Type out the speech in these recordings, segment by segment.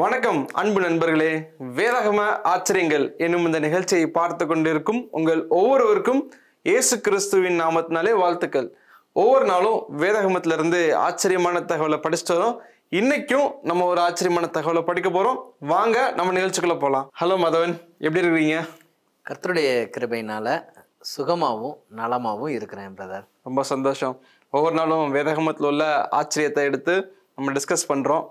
வணக்கம் அன்பு நண்பர்களே. வேதாகம ஆச்சரியங்கள் என்னும் இந்த நிகழ்ச்சியை பார்த்து கொண்டிருக்கும் உங்கள் ஒவ்வொருவருக்கும் இயேசு கிறிஸ்துவின் நாமத்தினாலே வாழ்த்துக்கள். ஒவ்வொரு நாளும் வேதாகமத்துல இருந்து ஆச்சரியமான தகவலை படிச்சுட்டு வரோம். இன்னைக்கும் நம்ம ஒரு ஆச்சரியமான தகவலை படிக்க போறோம். வாங்க நம்ம நிகழ்ச்சிக்குள்ள போலாம். ஹலோ மதவன், எப்படி இருக்கீங்க? கர்த்தருடைய கிருபையினால சுகமாகவும் நலமாகவும் இருக்கிறேன் பிரதர். ரொம்ப சந்தோஷம். ஒவ்வொரு நாளும் வேதாகமத்தில் உள்ள ஆச்சரியத்தை எடுத்து நம்ம டிஸ்கஸ் பண்றோம்.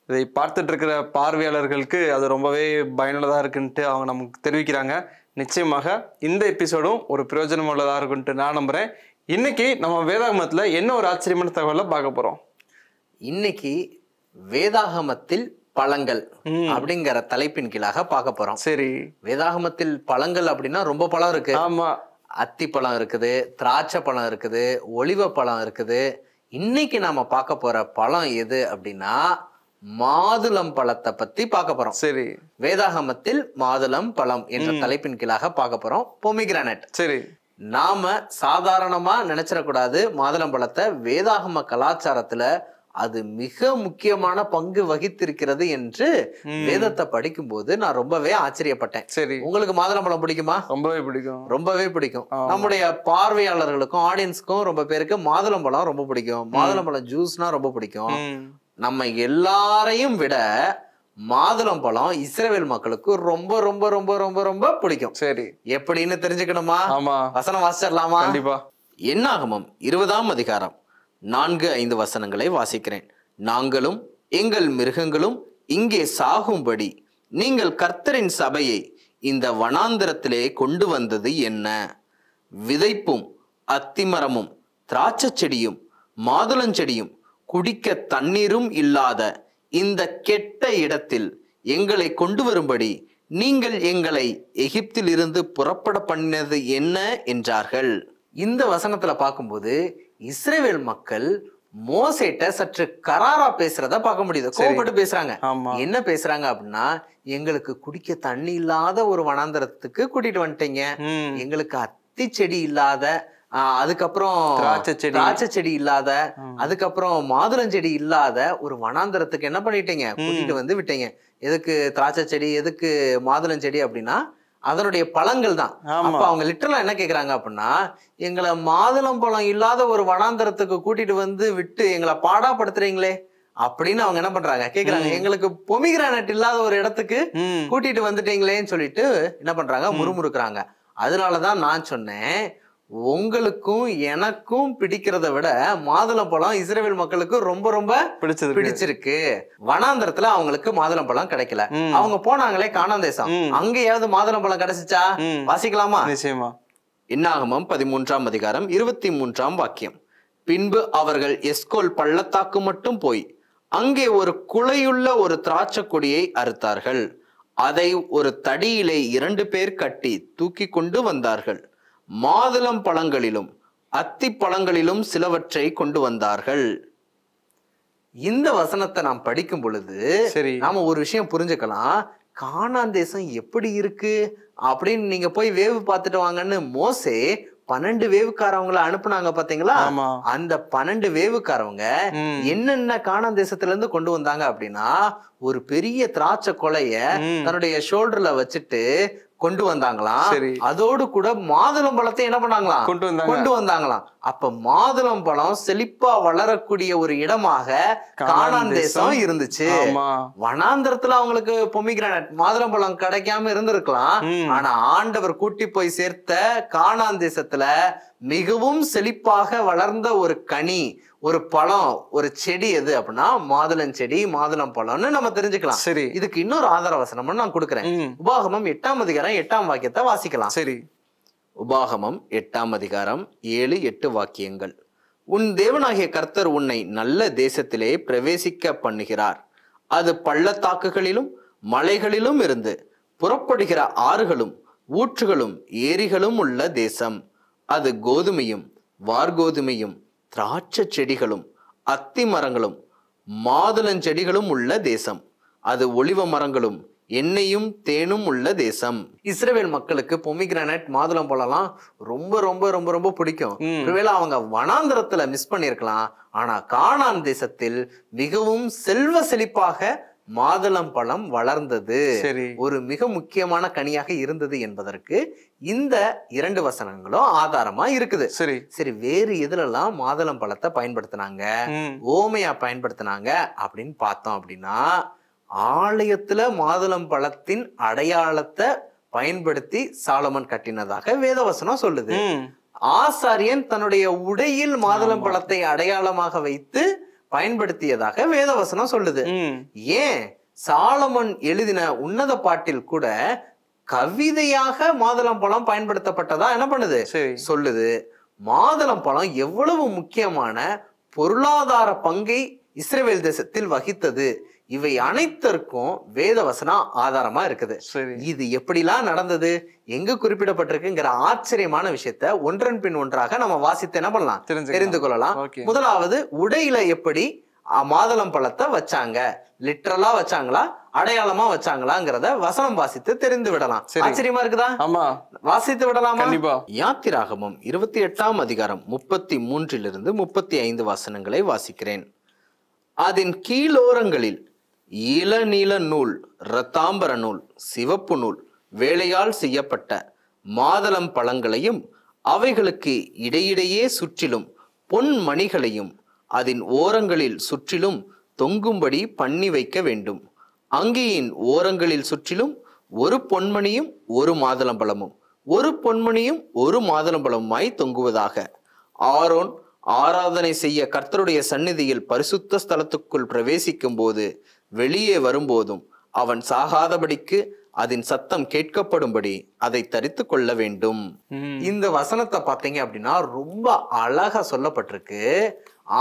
இதை பார்த்துட்டு இருக்கிற பார்வையாளர்களுக்கு அது ரொம்பவே பயனுள்ளதாக இருக்குன்ட்டு அவங்க நமக்கு தெரிவிக்கிறாங்க. நிச்சயமாக இந்த எபிசோடும் ஒரு பிரயோஜனம் உள்ளதாக இருக்குன்ட்டு நான் நம்புறேன். இன்னைக்கு நம்ம வேதாகமத்துல என்ன ஒரு ஆச்சரியமான தகவலை பார்க்க போறோம். இன்னைக்கு வேதாகமத்தில் பழங்கள் அப்படிங்கிற தலைப்பின் கீழாக பார்க்க போறோம். சரி, வேதாகமத்தில் பழங்கள் அப்படின்னா ரொம்ப பழம் இருக்கு. ஆமா, அத்தி பழம் இருக்குது, திராட்சை பழம் இருக்குது, ஒலிவ பழம் இருக்குது. இன்னைக்கு நாம பார்க்க போற பழம் எது அப்படின்னா மாதுளம் பழத்தை பத்தி பார்க்க போறோம். சரி, வேதாகமத்தில் மாதுளம் பழம் என்ற தலைப்பின் கீழாக பார்க்க போறோம். பொமிகிரானட். சரி, நாம சாதாரணமா நினைச்சிடக்கூடாது. மாதுளம் பழத்தை வேதாகம கலாச்சாரத்துல அது மிக முக்கியமான பங்கு வகித்திருக்கிறது என்று வேதத்தை படிக்கும் போது நான் ரொம்பவே ஆச்சரியப்பட்டேன். சரி. உங்களுக்கு மாதுளம்பழம் பிடிக்குமா? ரொம்பவே பிடிக்கும். ரொம்பவே பிடிக்கும். நம்முடைய பார்வையாளர்களுக்கும் ஆடியன்ஸ்க்கும் ரொம்ப பேருக்கு மாதுளம்பழம் ரொம்ப பிடிக்கும். மாதுளம்பழம் ஜூஸ்னா ரொம்ப பிடிக்கும். நம்ம எல்லாரையும் விட மாதுளம் பழம் இஸ்ரவேல் மக்களுக்கு ரொம்ப ரொம்ப ரொம்ப ரொம்ப ரொம்ப பிடிக்கும். சரி, எப்படின்னு தெரிஞ்சுக்கணுமா? ஆமா, வசனம் வாசிச்சிடலாமா? கண்டிப்பா. என்னாகமம் 20ஆம் அதிகாரம் 4-5 வசனங்களை வாசிக்கிறேன். நாங்களும் எங்கள் மிருகங்களும் இங்கே சாகும்படி நீங்கள் கர்த்தரின் சபையை இந்த வனாந்திரத்திலே கொண்டு வந்தது என்ன? விதைப்பும் அத்திமரமும் திராட்சை செடியும் மாதுளஞ்செடியும் குடிக்க தண்ணீரும் இல்லாத இந்த கெட்ட இடத்தில் எங்களை கொண்டு வரும்படி நீங்கள் எங்களை எகிப்தில் இருந்து புறப்பட பண்ணினது என்ன என்றார்கள். இந்த வசனத்துல பார்க்கும்போது இஸ்ரவேல் மக்கள் மோசேட்ட சற்று கராரா பேசுறத பார்க்க முடியுது. கோபப்பட்டு பேசுறாங்க. என்ன பேசுறாங்க அப்படின்னா, எங்களுக்கு குடிக்க தண்ணி இல்லாத ஒரு வனாந்தரத்துக்கு கூட்டிட்டு வந்துட்டீங்க, எங்களுக்கு அத்தி செடி இல்லாத, அதுக்கப்புறம் திராட்சை செடி இல்லாத, அதுக்கப்புறம் மாதுளஞ்செடி இல்லாத ஒரு வனாந்தரத்துக்கு என்ன பண்ணிட்டீங்க, கூட்டிட்டு வந்து விட்டீங்க. எதுக்கு திராட்சை செடி, எதுக்கு மாதுளஞ்செடி அப்படின்னா அதனுடைய பழங்கள் தான். அப்ப அவங்க லிட்டரலா என்ன கேக்குறாங்க அப்படின்னா, எங்களை மாதுளம் பழம் இல்லாத ஒரு வனாந்தரத்துக்கு கூட்டிட்டு வந்து விட்டு எங்களை பாடாப்படுத்துறீங்களே அப்படின்னு அவங்க என்ன பண்றாங்க, கேக்குறாங்க. எங்களுக்கு பொமிகிரானட் இல்லாத ஒரு இடத்துக்கு கூட்டிட்டு வந்துட்டீங்களேன்னு சொல்லிட்டு என்ன பண்றாங்க, முறுமுறுக்குறாங்க. அதனாலதான் நான் சொன்னேன், உங்களுக்கும் எனக்கும் பிடிக்கிறத விட மாதுளம்பழம் இஸ்ரவேல் மக்களுக்கு ரொம்ப ரொம்ப பிடிச்சிருக்கு. வனாந்தரத்துல அவங்களுக்கு மாதுளம்பழம் கிடைக்கல. அவங்க போனாங்களே கானான் தேசம், அங்கேயாவது மாதுளம்பழம் கிடைச்சிச்சா? வாசிக்கலாமா? நிச்சயமா. என்னாகமம் 13ஆம் அதிகாரம் 23ஆம் வாக்கியம். பின்பு அவர்கள் எஸ்கோல் பள்ளத்தாக்கு மட்டும் போய் அங்கே ஒரு குலையுள்ள ஒரு திராட்சை கொடியை அறுத்தார்கள். அதை ஒரு தடியிலே 2 பேர் கட்டி தூக்கி கொண்டு வந்தார்கள். மாதுளம் பழங்களிலும் அத்தி பழங்களிலும் சிலவற்றை கொண்டு வந்தார்கள். இந்த வசனத்தை நாம் படிக்கும் பொழுது நாம ஒரு விஷயம் புரிஞ்சுக்கலாம். கானான் தேசம் எப்படி இருக்கு அப்படின்னு நீங்க போய் வேவு பார்த்துட்டு வாங்கன்னு மோசே 12 வேவுக்காரவங்களை அனுப்புனாங்க பாத்தீங்களா? அந்த 12 வேவுக்காரவங்க என்னென்ன கானான் தேசத்துல இருந்து கொண்டு வந்தாங்க அப்படின்னா, ஒரு பெரிய திராட்சை கொலைய தன்னுடைய ஷோல்டர்ல வச்சுட்டு கொண்டு வந்தாங்களாம். அதோடு கூட மாதுளம் பழத்தை என்ன பண்ணாங்களாம், கொண்டு வந்தாங்களாம். அப்ப மாதுளம் பழம் செழிப்பா வளரக்கூடிய ஒரு இடமாக கானான் தேசம் இருந்துச்சு. வனாந்திரத்துல அவங்களுக்கு பொமிகிரானட் மாதுளம் பழம் கிடைக்காம இருந்திருக்கலாம். ஆனா ஆண்டவர் கூட்டி போய் சேர்த்த கானான் தேசத்துல மிகவும் செழிப்பாக வளர்ந்த ஒரு கனி, ஒரு பழம், ஒரு செடி எது அப்படின்னா மாதுளஞ்செடி, மாதுளம் பழம்னு நம்ம தெரிஞ்சுக்கலாம். சரி, இதுக்கு இன்னொரு ஆதார வசனம் நான் கொடுக்கிறேன். உபாகமம் 8ஆம் அதிகாரம் 8ஆம் வாக்கியத்தை வாசிக்கலாம். சரி, உபாகமம் 8ஆம் அதிகாரம் 7-8 வாக்கியங்கள். உன் தேவனாகிய கர்த்தர் உன்னை நல்ல தேசத்திலே பிரவேசிக்க பண்ணுகிறார். அது பள்ளத்தாக்குகளிலும் மலைகளிலும் இருந்து புறப்படுகிற ஆறுகளும் ஊற்றுகளும் ஏரிகளும் உள்ள தேசம். அது கோதுமையும் வார்கோதுமையும் திராட்சை செடிகளும் அத்தி மரங்களும் மாதுளஞ்செடிகளும் உள்ள தேசம். அது ஒலிவ மரங்களும் எண்ணெயும் தேனும் உள்ள தேசம். இஸ்ரவேல் மக்களுக்கு பொமிகிரானட் மாதுளம் பழம்லாம் ரொம்ப ரொம்ப ரொம்ப ரொம்ப பிடிக்கும். ஒருவேளை அவங்க வனாந்திரத்துல மிஸ் பண்ணிருக்கலாம். ஆனா கானான் தேசத்தில் மிகவும் செல்வ செழிப்பாக மாதுளம் பழம் வளர்ந்தது, சரி. ஒரு மிக முக்கியமான கனியாக இருந்தது என்பதற்கு இந்த 2 வசனங்களும் ஆதாரமா இருக்குது. சரி. சரி, வேறு எதுலெல்லாம் மாதுளம் பழத்தை பயன்படுத்தினாங்க, ஓமையா பயன்படுத்தினாங்க அப்படின்னு பார்த்தோம் அப்படின்னா, ஆலயத்துல மாதுளம் பழத்தின் அடையாளத்தை பயன்படுத்தி சாலமன் கட்டினதாக வேதவசனம் சொல்லுது. ஆசாரியன் தன்னுடைய உடையில் மாதுளம் பழத்தை அடையாளமாக வைத்து பயன்படுத்தியதாக வேதவசனம் சொல்லுது. ஏன் சாலமன் எழுதின உன்னத பாட்டில் கூட கவிதையாக மாதுளம் பழம் பயன்படுத்தப்பட்டதா என்ன பண்ணுது சொல்லுது. மாதுளம் பழம் எவ்வளவு முக்கியமான பொருளாதார பங்கை இஸ்ரவேல் தேசத்தில் வகித்தது, இவை அனைத்திற்கும் வேதவசனம் ஆதாரமா இருக்குது. இது எப்படிலாம் நடந்தது, எங்க குறிப்பிடப்பட்டிருக்குங்கிற ஆச்சரியமான விஷயத்த ஒன்றன் பின் ஒன்றாக நம்ம வாசித்து என்ன பண்ணலாம், தெரிந்து கொள்ளலாம். முதலாவது, உடையில எப்படி மாதுளம் பழத்தை வச்சாங்க, லிட்டரலா வச்சாங்களா அடையாளமா வச்சாங்களாங்கிறத வசனம் வாசித்து தெரிந்து விடலாம். ஆச்சரியமா இருக்குதா? ஆமா, வாசித்து விடலாமா? யாத்திராகமம் 28ஆம் அதிகாரம் 33 35 வசனங்களை வாசிக்கிறேன். அதன் கீழோரங்களில் இளநீல நூல், இரத்தாம்பர நூல், சிவப்பு நூல் வேலையால் செய்யப்பட்ட மாதுளம் பழங்களையும் அவைகளுக்கு இடையிடையே சுற்றிலும் பொன் மணிகளையும் அதன் ஓரங்களில் சுற்றிலும் தொங்கும்படி பண்ணி வைக்க வேண்டும். அங்கியின் ஓரங்களில் சுற்றிலும் ஒரு பொன்மணியும் ஒரு மாதுளம்பழமும், ஒரு பொன்மணியும் ஒரு மாதுளம்பழமுமாய் தொங்குவதாக. ஆரோன் ஆராதனை செய்ய கர்த்தருடைய சந்நிதியில் பரிசுத்த ஸ்தலத்துக்குள் பிரவேசிக்கும் போது வெளியே வரும்போதும் அவன் சாகாதபடிக்கு அதன் சத்தம் கேட்கப்படும்படி அதை தரித்து கொள்ள வேண்டும். இந்த வசனத்தை பார்த்தீங்க அப்படின்னா ரொம்ப அழகா சொல்லப்பட்டிருக்கு.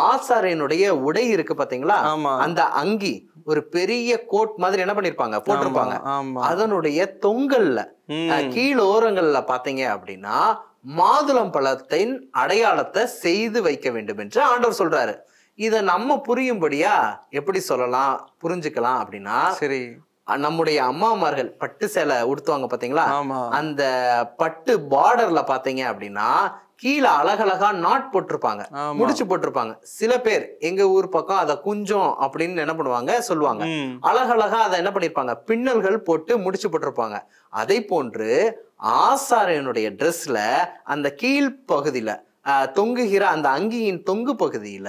ஆசாரியனுடைய உடை இருக்கு பாத்தீங்களா, அந்த அங்கி ஒரு பெரிய கோட் மாதிரி என்ன பண்ணிருப்பாங்க, போட்டிருப்பாங்க. அதனுடைய தொங்கல்ல கீழோரங்கள்ல பாத்தீங்க அப்படின்னா மாதுளம் பழத்தின் அடையாளத்தை செய்து வைக்க வேண்டும் என்று ஆண்டவர் சொல்றாரு. இத நம்ம புரியும்படியா எப்படி சொல்லலாம், புரிஞ்சுக்கலாம் அப்படின்னா, சரி, நம்முடைய அம்மாமார்கள் பட்டு சேலை உடுத்துவாங்க பாத்தீங்களா, அந்த பட்டு பார்டர்ல பாத்தீங்க அப்படின்னா கீழே அழகழகா நாட் போட்டிருப்பாங்க, முடிச்சு போட்டிருப்பாங்க. சில பேர் எங்க ஊர் பக்கம் அத குஞ்சம் அப்படின்னு என்ன பண்ணுவாங்க சொல்லுவாங்க. அழகழகா அதை என்ன பண்ணிருப்பாங்க, பின்னல்கள் போட்டு முடிச்சு போட்டிருப்பாங்க. அதை போன்று ஆசாரியனுடைய ட்ரெஸ்ல அந்த கீழ் பகுதியில தொங்குகிற அந்த அங்கியின் தொங்கு பகுதியில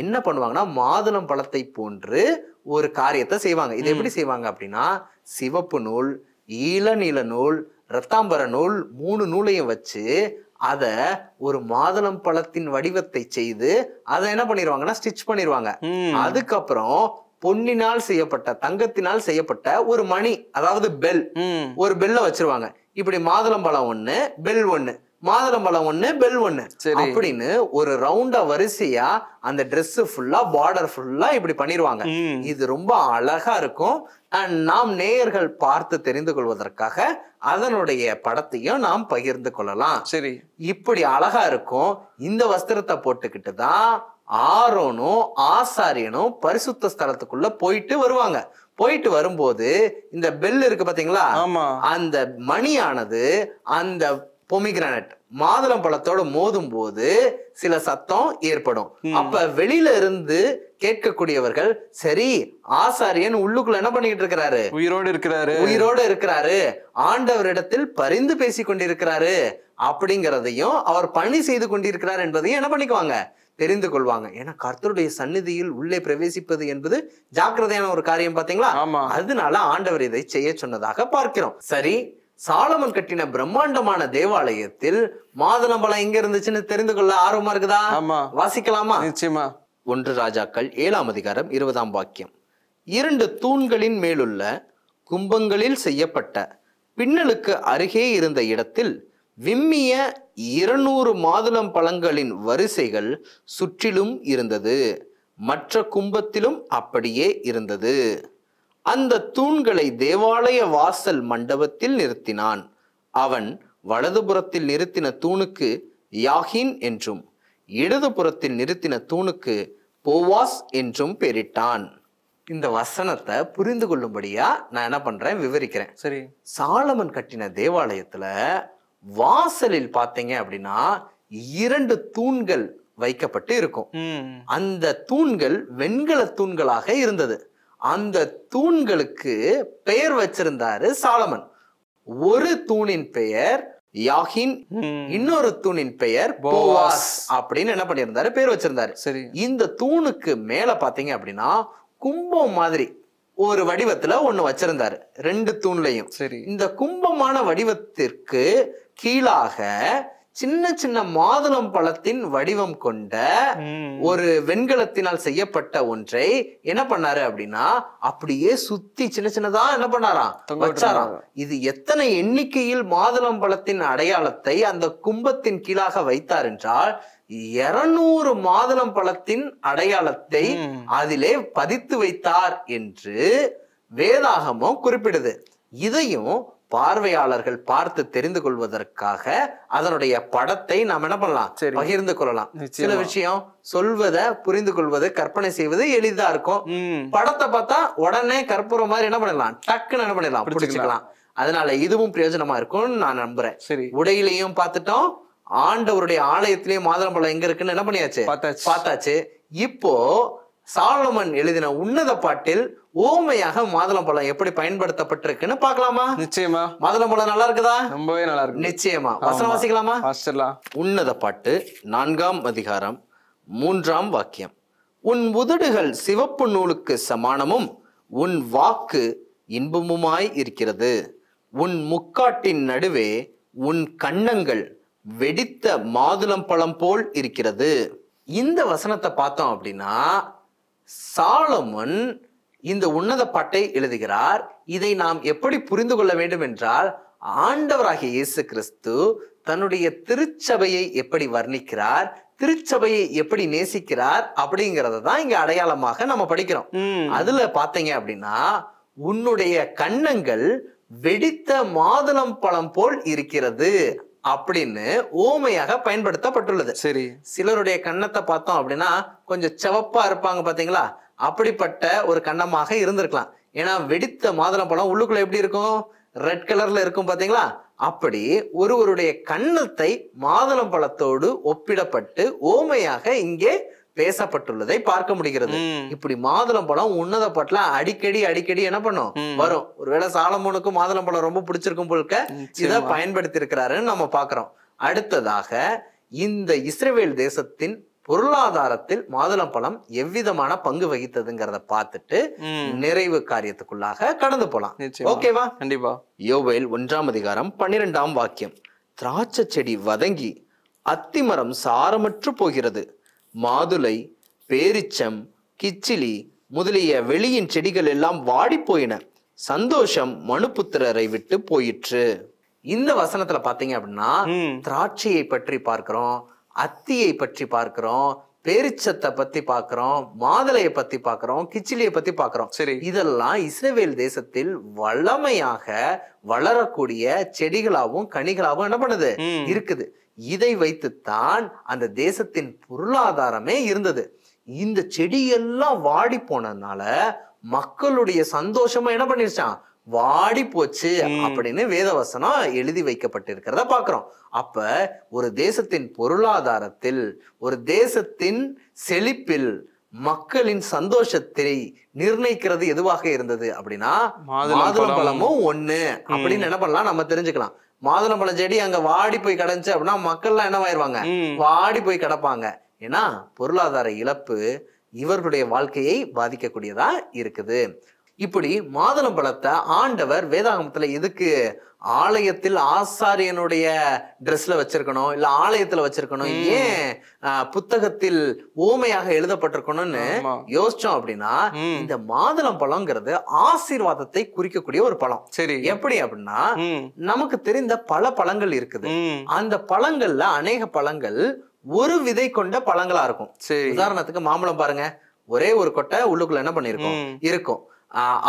என்ன பண்ணுவாங்கன்னா மாதுளம் பழத்தை போன்று ஒரு காரியத்தை செய்வாங்க. இது எப்படி செய்வாங்க அப்படின்னா, சிவப்பு நூல், இளநீல நூல், இரத்தாம்பர நூல் 3 நூலையும் வச்சு அத ஒரு மாதுளம் பழத்தின் வடிவத்தை செய்து அதை என்ன பண்ணிடுவாங்கன்னா ஸ்டிச் பண்ணிடுவாங்க. அதுக்கப்புறம் பொன்னினால் செய்யப்பட்ட, தங்கத்தினால் செய்யப்பட்ட ஒரு மணி, அதாவது பெல், ஒரு பெல்ல வச்சிருவாங்க. இப்படி மாதுளம் பழம் 1, பெல் 1, மாதுளம் பழம் 1, பெல் 1 அப்படின்னு ஒரு ரவுண்டா வரிசையா அந்த Dress ஃபுல்லா பார்டர் ஃபுல்லா இப்படி பண்ணிடுவாங்க. இது ரொம்ப அழகா இருக்கும். நாம் நேயர்கள் பார்த்து தெரிந்து கொள்வதற்காக அதனுடைய படத்தையும் நாம் பகிர்ந்து கொள்ளலாம். சரி, இப்படி அழகா இருக்கும். இந்த வஸ்திரத்தை போட்டுக்கிட்டு தான் ஆரோனும் ஆசாரியனும் பரிசுத்த ஸ்தலத்துக்குள்ள போயிட்டு வருவாங்க. போயிட்டு வரும்போது இந்த பெல் இருக்கு பாத்தீங்களா, அந்த மணியானது அந்த பொமிகிரானட் மாதுளம் பழத்தோட மோதும் போது சில சத்தம் ஏற்படும். அப்ப வெளியில இருந்து கேட்கக்கூடியவர்கள், சரி ஆசாரியன் உள்ளுக்குள்ள என்ன பண்ணிட்டு இருக்கிறாரு, உயிரோடு இருக்கிறாரு, ஆண்டவரிடத்தில் பரிந்து பேசி கொண்டிருக்கிறாரு அப்படிங்கிறதையும் அவர் பணி செய்து கொண்டிருக்கிறார் என்பதையும் என்ன பண்ணிக்குவாங்க, தெரிந்து கொள்வாங்க. ஏன்னா கர்த்தருடைய சந்நிதியில் உள்ளே பிரவேசிப்பது என்பது ஜாக்கிரதையான ஒரு காரியம் பாத்தீங்களா. அதனால ஆண்டவர் இதை செய்ய சொன்னதாக பார்க்கிறோம். சரி, சாலமன் கட்டின பிரம்மாண்டமான தேவாலயத்தில் மாதுளம்பழம் எங்க இருந்துச்சுன்னு தெரிந்து கொள்ள ஆர்வமா இருக்குதா? வாசிக்கலாமா? நிச்சயமா. 1 ராஜாக்கள் 7ஆம் அதிகாரம் 20ஆம் வாக்கியம். 2 தூண்களின் மேலுள்ள கும்பங்களில் செய்யப்பட்ட பின்னலுக்கு அருகே இருந்த இடத்தில் விம்மிய 200 மாதுளம் பழங்களின் வரிசைகள் சுற்றிலும் இருந்தது. மற்ற கும்பத்திலும் அப்படியே இருந்தது. அந்த தூண்களை தேவாலய வாசல் மண்டபத்தில் நிறுத்தினான். அவன் வலதுபுறத்தில் நிறுத்தின தூணுக்கு யாகின் என்றும் இடதுபுறத்தில் நிறுத்தின தூணுக்கு போவாஸ் என்றும் பெயரிட்டான். இந்த வசனத்தை புரிந்து கொள்ளும்படியா நான் என்ன பண்றேன், விவரிக்கிறேன். சரி, சாலமன் கட்டின தேவாலயத்துல வாசலில் பாத்தீங்க அப்படின்னா 2 தூண்கள் வைக்கப்பட்டு இருக்கும். அந்த தூண்கள் வெண்கல தூண்களாக இருந்தது. அந்த தூண்களுக்கு பெயர் வச்சிருந்தாரு சாலமன். ஒரு தூணின் பெயர் யாகின், இன்னொரு தூணின் பெயர் போவாஸ் அப்படின்னு என்ன பண்ணியிருந்தாரு, பேர் வச்சிருந்தாரு. சரி. இந்த தூணுக்கு மேல பாத்தீங்க அப்படின்னா கும்பம் மாதிரி ஒரு வடிவத்துல ஒண்ணு வச்சிருந்தாரு 2 தூண்லையும். சரி. இந்த கும்பமான வடிவத்திற்கு கீழாக சின்ன சின்ன மாதுளம் பழத்தின் வடிவம் கொண்ட ஒரு வெண்கலத்தினால் செய்யப்பட்ட ஒன்றை என்ன பண்ணாரு அப்படின்னா அப்படியே சுத்தி சின்ன சின்னதா என்ன பண்ணாராம், வச்சாராம். இது எத்தனை எண்ணிக்கையில் மாதுளம் பழத்தின் அடையாளத்தை அந்த கும்பத்தின் கீழாக வைத்தார் என்றால் 200 மாதுளம் பழத்தின் அடையாளத்தை அதிலே பதித்து வைத்தார் என்று வேதாகமம் குறிப்பிடுது. இதையும் பார்வையாளர்கள் பார்த்து தெரிந்து கொள்வதற்காக அதனுடைய படத்தை நாம் என்ன பண்ணலாம், பகிர்ந்து கொள்ளலாம். சில விஷயம் சொல்வதை புரிந்து கொள்வது, கற்பனை செய்வது எளிதா இருக்கும். படத்தை பார்த்தா உடனே கற்பூரம் மாதிரி என்ன பண்ணலாம், டக்குன்னு என்ன பண்ணிடலாம், பிடிச்சிக்கலாம். அதனால இதுவும் பிரயோஜனமா இருக்கும்னு நான் நம்புறேன். உடையிலையும் பார்த்துட்டோம், ஆண்டவருடைய ஆலயத்திலேயே மாதுளம்பழம் எங்க இருக்குன்னு என்ன பண்ணியாச்சு, பார்த்தாச்சு. இப்போ சாலமன் எழுதின உன்னத பாட்டில் ஓமையாக மாதுளம்பழம் எப்படி பயன்படுத்தப்பட்டிருக்குன்னு பார்க்கலாமா? நிச்சயமா. மாதுளம்பழம் நல்லா இருக்குதா? ரொம்பவே நல்லா இருக்கு. நிச்சயமா. வசனம் வாசிக்கலாமா? உன்னத பாட்டு 4ஆம் அதிகாரம் 3ஆம் வாக்கியம். உன் உதடுகள் சிவப்பு நூலுக்கு சமானமும் உன் வாக்கு இன்பமுமாய் இருக்கிறது. உன் முக்காட்டின் நடுவே உன் கன்னங்கள் வெடித்த மாதுளம் பழம் போல் இருக்கிறது. இந்த வசனத்தை பார்த்தோம் அப்படின்னா சாலமன் இந்த உன்னத பாட்டை எழுதுகிறார். இதை நாம் எப்படி புரிந்து கொள்ள வேண்டும் என்றால், ஆண்டவராகிய இயேசு கிறிஸ்து தன்னுடைய திருச்சபையை எப்படி வர்ணிக்கிறார், திருச்சபையை எப்படி நேசிக்கிறார் அப்படிங்கறத தான் இங்க அடையாளமாக நம்ம படிக்கிறோம். அதுல பாத்தீங்க அப்படின்னா உன்னுடைய கன்னங்கள் வெடித்த மாதுளம் பழம் போல் இருக்கிறது அப்படின்னு ஓமையாக பயன்படுத்தப்பட்டுள்ளது. சரி. சிலருடைய கன்னத்தை பார்த்தோம் அப்படின்னா கொஞ்சம் சிவப்பா இருப்பாங்க பாத்தீங்களா, அப்படிப்பட்ட ஒரு கன்னமாக இருந்திருக்கலாம். ஏன்னா வெடித்த மாதுளம்பழம் உள்ளுக்குள்ள எப்படி இருக்கும், ரெட் கலர்ல இருக்கும் பாத்தீங்களா. அப்படி ஒருவருடைய கன்னத்தை மாதுளம் பழத்தோடு ஒப்பிடப்பட்டு ஓமையாக இங்கே பேசப்பட்டுள்ளதை பார்க்க முடிகிறது. இப்படி மாதுளம் பழம் உன்னத பாட்டுல அடிக்கடி அடிக்கடி என்ன பண்ணும், வரும். ஒருவேளை சாலமோனுக்கு மாதுளம் பழம் ரொம்ப பிடிச்சிருக்கும் போல்க இதை பயன்படுத்தி இருக்கிறாருன்னு நம்ம பாக்குறோம். அடுத்ததாக இந்த இஸ்ரவேல் தேசத்தின் பொருளாதாரத்தில் மாதுளம் பழம் எவ்விதமான பங்கு வகித்ததுங்கிறத பார்த்துட்டு நிறைவு காரியத்துக்குள்ளாக கடந்து போலாம். ஓகேவா? கண்டிப்பா. யோவேல் 1ஆம் அதிகாரம் 12ஆம் வாக்கியம். திராட்சை செடி வதங்கி அத்திமரம் சாரமற்று போகிறது. மாதுளை, பேரிச்சம், கிச்சிலி முதலிய வெளியின் செடிகள் எல்லாம் வாடி போயின. சந்தோஷம் மனுபுத்திரரை விட்டு போயிற்று. இந்த வசனத்துல பாத்தீங்க அப்படின்னா திராட்சையை பற்றி பார்க்கிறோம், அத்தியை பற்றி பார்க்கிறோம், பேரிச்சத்தை பத்தி பார்க்கிறோம், மாதுளையை பத்தி பார்க்கிறோம், கிச்சிலியை பத்தி பார்க்கிறோம். சரி. இதெல்லாம் இஸ்ரவேல் தேசத்தில் வளமையாக வளரக்கூடிய செடிகளாகவும் கனிகளாகவும் என்ன பண்ணுது, இருக்குது. இதை வைத்துத்தான் அந்த தேசத்தின் பொருளாதாரமே இருந்தது. இந்த செடியெல்லாம் வாடி போனதுனால மக்களுடைய சந்தோஷமா என்ன பண்ணிருச்சான், வாடி போச்சு அப்படின்னு வேதவசனம் எழுதி வைக்கப்பட்டிருக்கிறத பாக்குறோம். அப்ப ஒரு தேசத்தின் பொருளாதாரத்தில், ஒரு தேசத்தின் செழிப்பில், மக்களின் சந்தோஷத்தை நிர்ணயிக்கிறது எதுவாக இருந்தது அப்படின்னா மாதுளம் பழமும் ஒண்ணு அப்படின்னு என்ன பண்ணலாம் நம்ம தெரிஞ்சுக்கலாம். மாதுளம்பழம் செடி அங்க வாடி போய் கிடந்துச்சு அப்படின்னா மக்கள்லாம் என்னவாயிருவாங்க, வாடி போய் கிடப்பாங்க. ஏன்னா பொருளாதார இழப்பு இவர்களுடைய வாழ்க்கையை பாதிக்கக்கூடியதா இருக்குது. இப்படி மாதுளம் பழத்தை ஆண்டவர் வேதாகமத்துல எதுக்கு ஆலயத்தில் ஆசாரியனுடைய ட்ரெஸ்ல வச்சிருக்கணும், இல்ல ஆலயத்துல வச்சிருக்கணும், ஏன் புத்தகத்தில் ஓமையாக எழுதப்பட்டிருக்கணும்னு யோசிச்சோம் அப்படின்னா இந்த மாதுளம் பழம்ங்கிறது ஆசீர்வாதத்தை குறிக்கக்கூடிய ஒரு பழம். சரி. எப்படி அப்படின்னா நமக்கு தெரிந்த பல பழங்கள் இருக்குது. அந்த பழங்கள்ல அநேக பழங்கள் ஒரு விதை கொண்ட பழங்களா இருக்கும். உதாரணத்துக்கு மாம்பழம் பாருங்க, ஒரே ஒரு கொட்டை உள்ளுக்குள்ள என்ன பண்ணிருக்கும் இருக்கும்.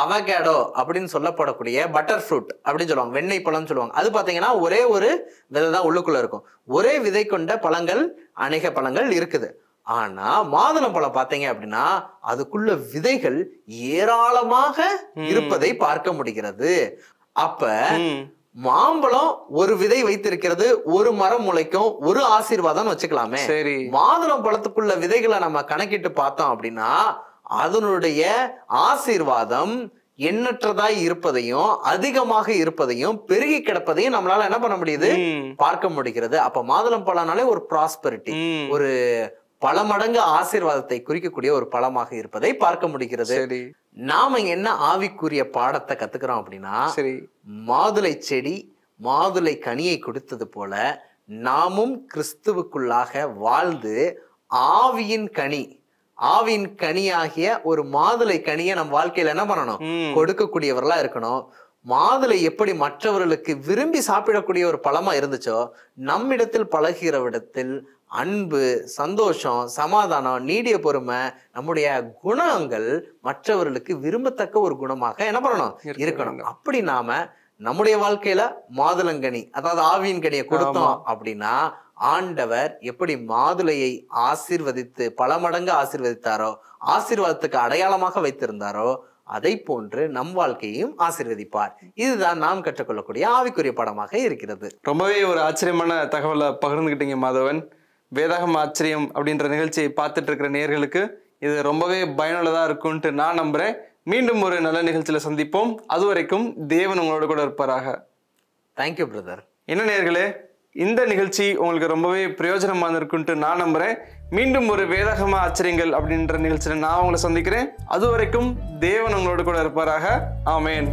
அவகேடோ அப்படின்னு சொல்லப்படக்கூடிய பட்டர் ஃப்ரூட் அப்படின்னு சொல்லுவாங்க, வெண்ணெய் பழம் சொல்லுவாங்க. அது பாத்தீங்கன்னா ஒரே ஒரு விதை தான் உள்ளுக்குள்ள இருக்கும். ஒரே விதை கொண்ட பழங்கள் அநேக பழங்கள் இருக்குது. ஆனா மாதுளம் பழம் பாத்தீங்க அப்படின்னா அதுக்குள்ள விதைகள் ஏராளமாக இருப்பதை பார்க்க முடிகிறது. அப்ப மாம்பழம் ஒரு விதை வைத்திருக்கிறது, ஒரு மரம் முளைக்கும், ஒரு ஆசீர்வாதம் வச்சுக்கலாமே. மாதுளம் பழத்துக்குள்ள விதைகளை நம்ம கணக்கிட்டு பார்த்தோம் அப்படின்னா அதனுடைய ஆசீர்வாதம் எண்ணற்றதாய் இருப்பதையும் அதிகமாக இருப்பதையும் பெருகி கிடப்பதையும் நம்மளால என்ன பண்ண முடியுது, பார்க்க முடிகிறது. அப்ப மாதுளம் பழம்னாலே ஒரு ப்ராஸ்பரிட்டி, ஒரு பல மடங்கு ஆசீர்வாதத்தை குறிக்கக்கூடிய ஒரு பழமாக இருப்பதை பார்க்க முடிகிறது. நாம என்ன ஆவிக்குரிய பாடத்தை கத்துக்கிறோம் அப்படின்னா, மாதுளை செடி மாதுளை கனியை கொடுத்தது போல நாமும் கிறிஸ்துவுக்குள்ளாக வாழ்ந்து ஆவியின் கனியாகிய ஒரு மாதுளை கனியை நம் வாழ்க்கையில என்ன பண்ணணும், கொடுக்கக்கூடியவர்களா இருக்கணும். மாதுளை எப்படி மற்றவர்களுக்கு விரும்பி சாப்பிடக்கூடிய ஒரு பழமா இருந்துச்சோ, நம்மிடத்தில் பழகிறவிடத்தில் அன்பு, சந்தோஷம், சமாதானம், நீடிய பொறுமை, நம்முடைய குணங்கள் மற்றவர்களுக்கு விரும்பத்தக்க ஒரு குணமாக என்ன பண்ணணும், இருக்கணும். அப்படி நாம நம்முடைய வாழ்க்கையில மாதுளங்கனி, அதாவது ஆவியின் கனியை கொடுத்தோம் அப்படின்னா, ஆண்டவர் எப்படி மாதுளையை ஆசீர்வதித்து பல மடங்கு ஆசீர்வதித்தாரோ, ஆசீர்வாதத்துக்கு அடையாளமாக வைத்திருந்தாரோ, அதை போன்று நம் வாழ்க்கையையும் ஆசீர்வதிப்பார். இதுதான் நாம் கற்றுக்கொள்ளக்கூடிய ஆவிக்குரிய பாடமாக இருக்கிறது. ரொம்பவே ஒரு ஆச்சரியமான தகவலை பகிர்ந்துகிட்டீங்க மாதவன். வேதாகம ஆச்சரியம் அப்படின்ற நிகழ்ச்சியை பார்த்துட்டு இருக்கிற நேயர்களுக்கு இது ரொம்பவே பயனுள்ளதா இருக்கும்ட்டு நான் நம்புறேன். மீண்டும் ஒரு நல்ல நிகழ்ச்சியில சந்திப்போம். அது வரைக்கும் தேவன் உங்களோட கூட இருப்பாராக. Thank you brother. என்ன நேயர்களே, இந்த நிகழ்ச்சி உங்களுக்கு ரொம்பவே பிரயோஜனமாக இருக்குன்ட்டு நான் நம்புறேன். மீண்டும் ஒரு வேதாகம ஆச்சரியங்கள் அப்படின்ற நிகழ்ச்சியில நான் உங்களை சந்திக்கிறேன். அது வரைக்கும் தேவன் உங்களோட கூட இருப்பாராக. ஆமேன்.